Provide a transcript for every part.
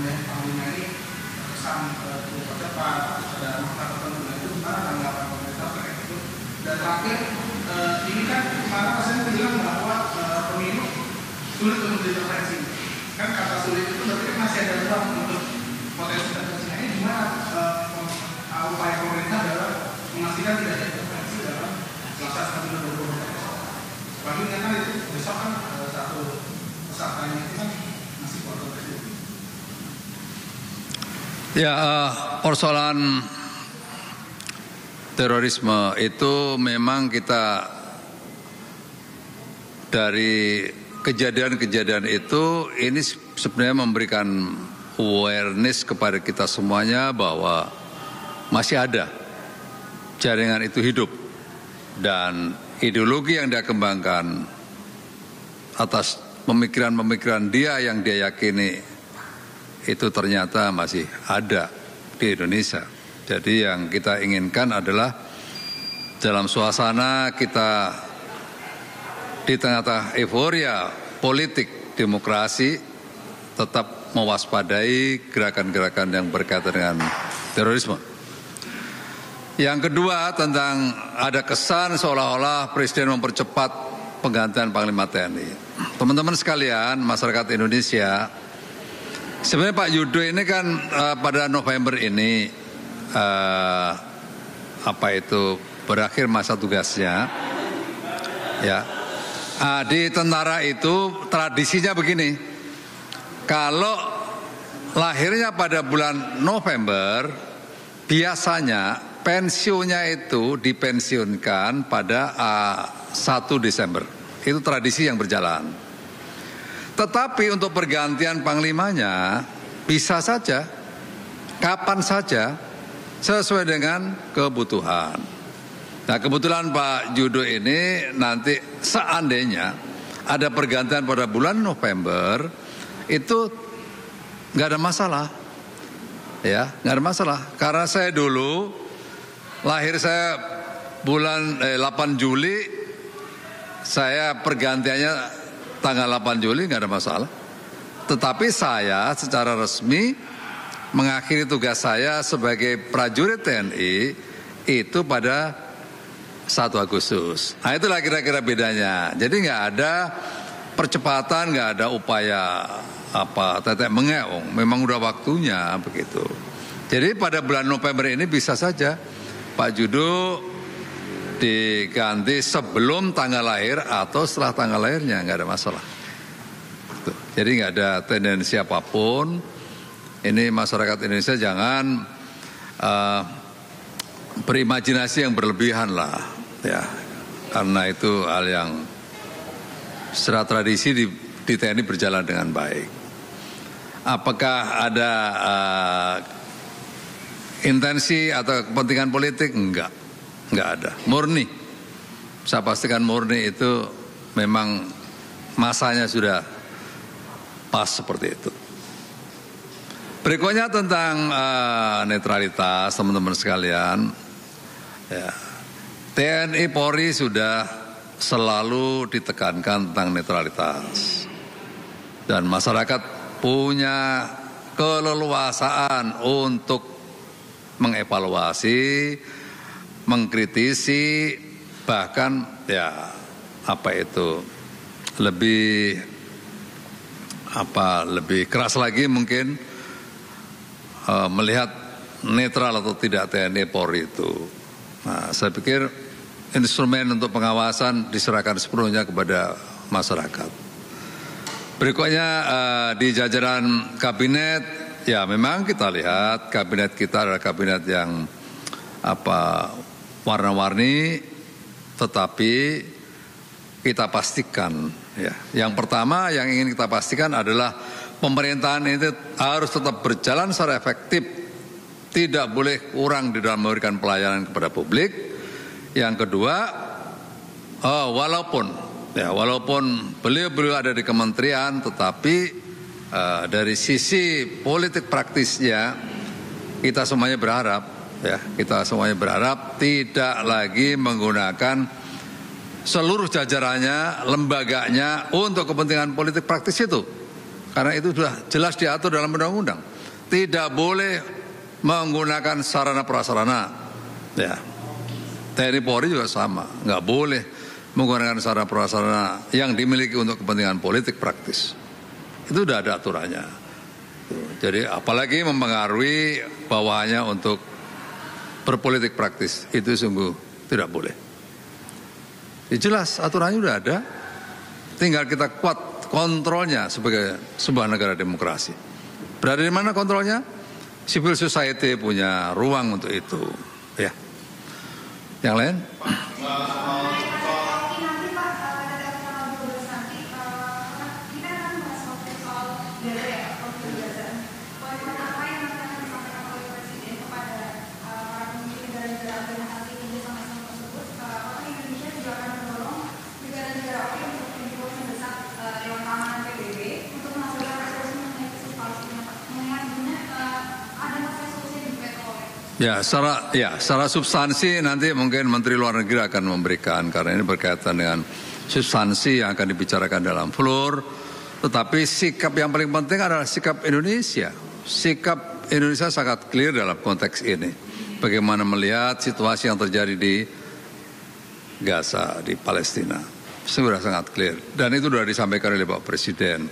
pemilihan panglima ini terkesan cukup cepat, ada makna tertentu itu gimana tanggapan pemerintah terkait itu? Dan terakhir, ini kan kemarin saya bilang bahwa pemilu sulit untuk diintervensi. Kan kata sulit itu berarti masih ada ruang untuk potensi intervensinya. Ini gimana upaya pemerintah dalam memastikan tidak ada intervensi dalam pelaksanaan pemilu 2024? Bagi kan itu besok kan satu pesertanya itu kan masih kontroversi. Ya, persoalan terorisme itu memang kita dari kejadian-kejadian itu ini sebenarnya memberikan awareness kepada kita semuanya bahwa masih ada jaringan itu hidup dan ideologi yang dia kembangkan atas pemikiran-pemikiran dia yang dia yakini itu ternyata masih ada di Indonesia. Jadi yang kita inginkan adalah dalam suasana kita di tengah-tengah euforia politik demokrasi tetap mewaspadai gerakan-gerakan yang berkaitan dengan terorisme. Yang kedua tentang ada kesan seolah-olah Presiden mempercepat penggantian Panglima TNI. Teman-teman sekalian, masyarakat Indonesia, sebenarnya Pak Yudo ini kan pada November ini berakhir masa tugasnya, ya. Di tentara itu tradisinya begini, kalau lahirnya pada bulan November, biasanya pensiunnya itu dipensiunkan pada 1 Desember. Itu tradisi yang berjalan. Tetapi untuk pergantian panglimanya bisa saja, kapan saja, sesuai dengan kebutuhan. Nah, kebetulan Pak Yudo ini nanti seandainya ada pergantian pada bulan November, itu nggak ada masalah, ya, nggak ada masalah. Karena saya dulu lahir saya bulan 8 Juli, saya pergantiannya tanggal 8 Juli nggak ada masalah. Tetapi saya secara resmi mengakhiri tugas saya sebagai prajurit TNI itu pada 1 Agustus. Nah, itulah kira-kira bedanya. Jadi nggak ada percepatan, nggak ada upaya tetek mengeong. Memang udah waktunya begitu. Jadi pada bulan November ini bisa saja Pak Yudo diganti sebelum tanggal lahir atau setelah tanggal lahirnya, nggak ada masalah. Jadi nggak ada tendensi apapun. Ini masyarakat Indonesia jangan berimajinasi yang berlebihan lah, ya, karena itu hal yang secara tradisi di TNI berjalan dengan baik. Apakah ada intensi atau kepentingan politik? Enggak ada. Murni, saya pastikan murni itu memang masanya sudah pas seperti itu. Berikutnya tentang netralitas, teman-teman sekalian. Ya, TNI Polri sudah selalu ditekankan tentang netralitas. Dan masyarakat punya keleluasaan untuk mengevaluasi, mengkritisi, bahkan ya lebih keras lagi mungkin melihat netral atau tidak TNI Polri itu. Nah, saya pikir instrumen untuk pengawasan diserahkan sepenuhnya kepada masyarakat. Berikutnya di jajaran kabinet, ya memang kita lihat kabinet kita adalah kabinet yang warna-warni, tetapi kita pastikan, ya. Yang pertama yang ingin kita pastikan adalah pemerintahan itu harus tetap berjalan secara efektif, tidak boleh kurang di dalam memberikan pelayanan kepada publik. Yang kedua, walaupun beliau ada di kementerian, tetapi dari sisi politik praktisnya kita semuanya berharap tidak lagi menggunakan seluruh jajarannya, lembaganya untuk kepentingan politik praktis itu. Karena itu sudah jelas diatur dalam undang-undang. tidak boleh menggunakan sarana prasarana. Ya, TNI Polri juga sama, nggak boleh menggunakan sarana prasarana yang dimiliki untuk kepentingan politik praktis. Itu udah ada aturannya. Jadi apalagi mempengaruhi bawahannya untuk berpolitik praktis, itu sungguh tidak boleh. Ya jelas aturannya udah ada, tinggal kita kuat kontrolnya sebagai sebuah negara demokrasi. Berada di mana kontrolnya? Civil society punya ruang untuk itu. Ya. Yang lain? Ya, secara substansi nanti mungkin Menteri Luar Negeri akan memberikan, karena ini berkaitan dengan substansi yang akan dibicarakan dalam floor. Tetapi sikap yang paling penting adalah sikap Indonesia. Sikap Indonesia sangat clear dalam konteks ini. Bagaimana melihat situasi yang terjadi di Gaza, di Palestina. Sudah sangat clear. Dan itu sudah disampaikan oleh Pak Presiden.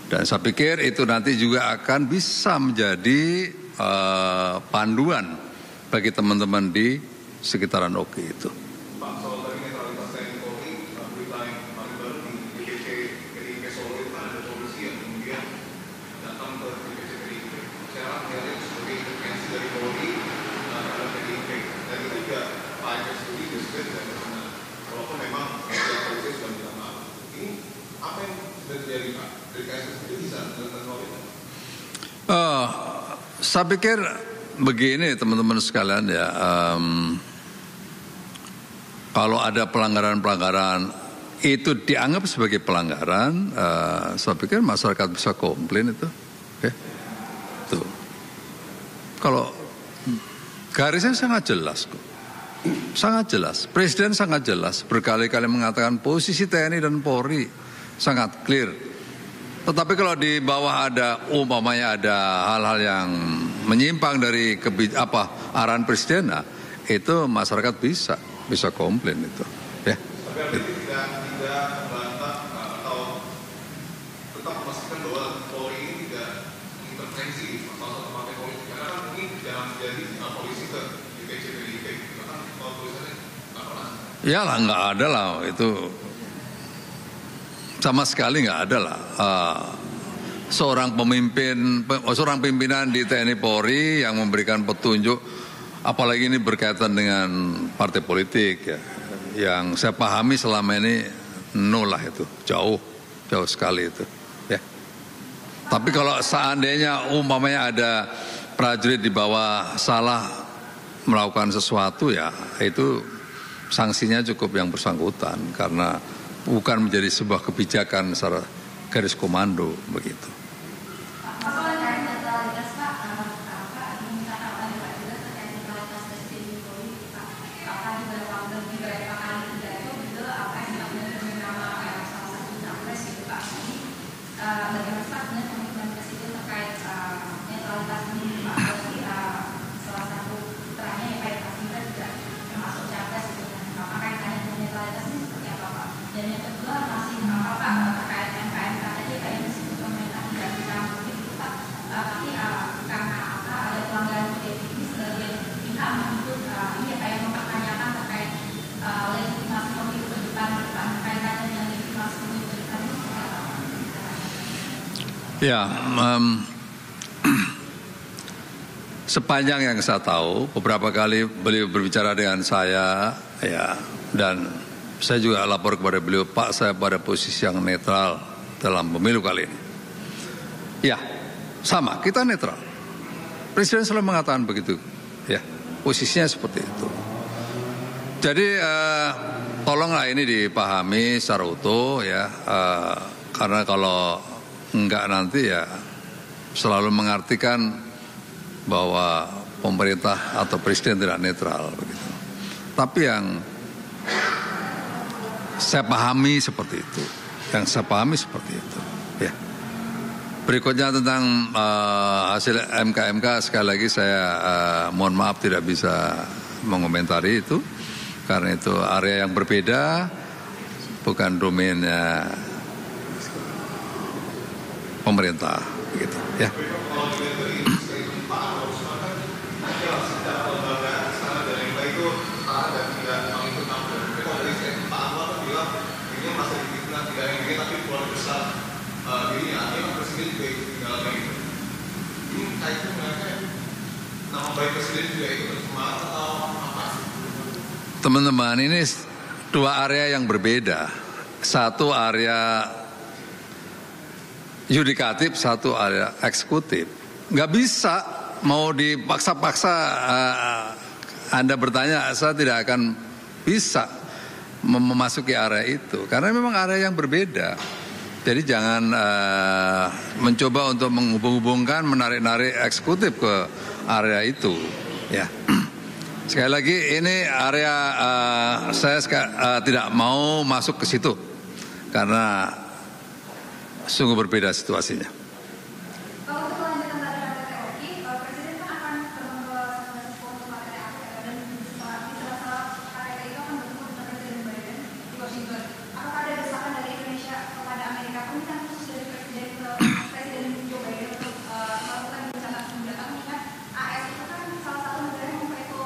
Dan saya pikir itu nanti juga akan bisa menjadi panduan bagi teman-teman di sekitaran Oki itu. Pak, soal tadi netralitas TNI Polri, berita yang paling baru di DPC PDIP Solo itu ada polisi yang kemudian datang ke DPC PDIP. Secara melihatnya sebagai intervensi dari Polri terhadap PDIP. Dan itu juga Pak Emil sendiri juga tidak pernah, walaupun memang polisi sudah minta maaf. Ini apa yang sudah terjadi Pak? Dari KSP sendiri bisa melakukan hal itu? Saya pikir begini teman-teman sekalian ya, kalau ada pelanggaran-pelanggaran itu dianggap sebagai pelanggaran, saya pikir masyarakat bisa komplain itu. Okay. Tuh. Kalau garisnya sangat jelas kok. Sangat jelas. Presiden sangat jelas berkali-kali mengatakan posisi TNI dan Polri sangat clear. Tetapi kalau di bawah ada umpamanya ada hal-hal yang menyimpang dari arahan presiden, nah, itu masyarakat bisa komplain itu. Ya. Tapi artinya tidak membantah atau tetap memastikan bahwa Polri ini tidak intervensi masalah partai politik. Karena kan ini jangan menjadi polisi ke DPC PDIP. Bahkan kalau tulisannya nggak pernah. Iyalah nggak ada lah itu. Sama sekali nggak ada lah. Seorang pimpinan di TNI Polri yang memberikan petunjuk, apalagi ini berkaitan dengan partai politik ya. Yang saya pahami selama ini nol lah itu, jauh sekali itu. Ya. Tapi kalau seandainya umpamanya ada prajurit di bawah salah melakukan sesuatu ya, itu sanksinya cukup yang bersangkutan karena bukan menjadi sebuah kebijakan secara garis komando begitu. Ya, sepanjang yang saya tahu, beberapa kali beliau berbicara dengan saya, ya, dan saya juga lapor kepada beliau, Pak, saya pada posisi yang netral dalam pemilu kali ini. Ya, sama, kita netral. Presiden selalu mengatakan begitu, ya, posisinya seperti itu. Jadi, tolonglah ini dipahami secara utuh, ya, karena kalau enggak nanti ya selalu mengartikan bahwa pemerintah atau presiden tidak netral begitu. Tapi yang saya pahami seperti itu, ya. Berikutnya tentang hasil MK sekali lagi saya mohon maaf tidak bisa mengomentari itu karena itu area yang berbeda, bukan domainnya pemerintah, gitu ya. Teman-teman, ini dua area yang berbeda. Satu area yudikatif, satu area eksekutif. Nggak bisa mau dipaksa-paksa Anda bertanya, saya tidak akan bisa memasuki area itu. Karena memang area yang berbeda. Jadi jangan mencoba untuk menghubung-hubungkan, menarik-narik eksekutif ke area itu. Ya. Sekali lagi ini area saya tidak mau masuk ke situ karena sungguh berbeda situasinya. Kalau untuk kelanjutan dari KTT, Presiden kan akan bertemu dan di sela-sela KTT itu akan bertemu dengan Presiden Biden di Washington. Apakah ada desakan dari Indonesia kepada Amerika, permintaan khusus dari Presiden Joe Biden untuk melakukan rencana senjata, mengingat AS itu kan salah satu negara yang memveto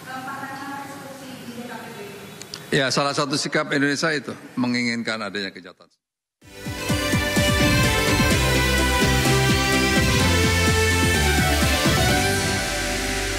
4 rancangan resolusi di DKPP? Ya, salah satu sikap Indonesia itu menginginkan adanya kejahatan.